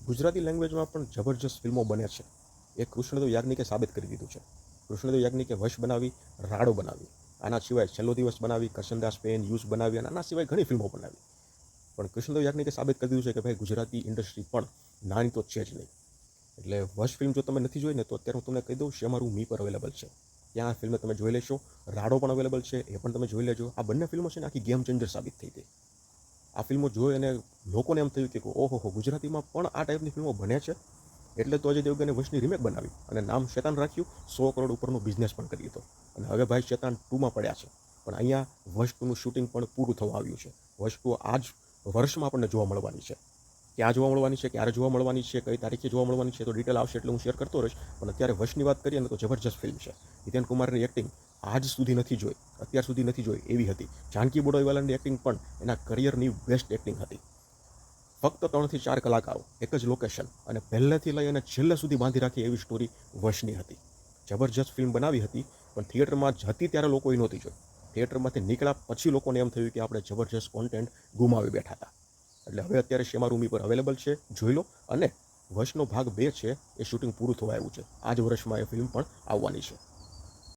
ગુજરાતી લેંગ્વેજમાં પણ જબરજસ્ત ફિલ્મો બને છે. એ કૃષ્ણદેવ યાજ્ઞિકે સાબિત કરી દીધું છે. કૃષ્ણદેવ યાજ્ઞિકે વશ બનાવી, રાડો બનાવી, આના સિવાય છેલ્લો દિવસ બનાવી, કરશનદાસ પેન, યુઝ બનાવી અને આના સિવાય ઘણી ફિલ્મો બનાવી. પણ કૃષ્ણદેવ યાજ્ઞિકે સાબિત કરી દીધું છે કે ભાઈ ગુજરાતી ઇન્ડસ્ટ્રી પણ નાની તો છે જ નહીં. એટલે વશ ફિલ્મ જો તમે નથી જોઈ ને તો અત્યારે હું તમને કહી દઉં શેમારું મી પર અવેલેબલ છે. ત્યાં ફિલ્મ તમે જોઈ લેશો. રાડો પણ અવેલેબલ છે, એ પણ તમે જોઈ લેજો. આ બંને ફિલ્મો છે ને આખી ગેમ ચેન્જર સાબિત થઈ ગઈ. આ ફિલ્મો જોઈ અને લોકોને એમ થયું કે ઓહો ગુજરાતીમાં પણ આ ટાઈપની ફિલ્મો બને છે. એટલે તો અજય દેવગને વશની રીમેક બનાવી અને નામ શેતાન રાખ્યું. 100 કરોડ ઉપરનો બિઝનેસ પણ કરી દીધો અને હવે ભાઈ શેતાન 2માં પડ્યા છે. પણ અહીંયા વશ 2નું શૂટિંગ પણ પૂરું થવા આવ્યું છે. વશ 2 આ જ વર્ષમાં આપણને જોવા મળવાની છે. ક્યાં જોવા મળવાની છે, ક્યારે જોવા મળવાની છે, કઈ તારીખે જોવા મળવાની છે, તો ડિટેલ આવશે એટલે હું શેર કરતો રહીશ. પણ અત્યારે વશની વાત કરીએ ને તો જબરજસ્ત ફિલ્મ છે. હિતેન કુમારની એક્ટિંગ આજ સુધી નથી જોઈ, અત્યાર સુધી નથી જોઈ એવી હતી. જાનકી બોડોઈવાલાની એક્ટિંગ પણ એના કરિયરની બેસ્ટ એક્ટિંગ હતી. ફક્ત 3 થી 4 કલાકારો, એક જ લોકેશન અને પહેલેથી લઈ અને છેલ્લે સુધી બાંધી રાખી એવી સ્ટોરી વશની હતી. જબરજસ્ત ફિલ્મ બનાવી હતી, પણ થિયેટરમાં જ હતી ત્યારે લોકોએ નહોતી જોઈ. થિયેટરમાંથી નીકળ્યા પછી લોકોને એમ થયું કે આપણે જબરજસ્ત કોન્ટેન્ટ ગુમાવી બેઠા હતા. એટલે હવે અત્યારે શેમારૂમી પર અવેલેબલ છે, જોઈ લો. અને વશનો ભાગ 2 છે એ શૂટિંગ પૂરું થવા આવ્યું છે. આ જ વર્ષમાં એ ફિલ્મ પણ આવવાની છે.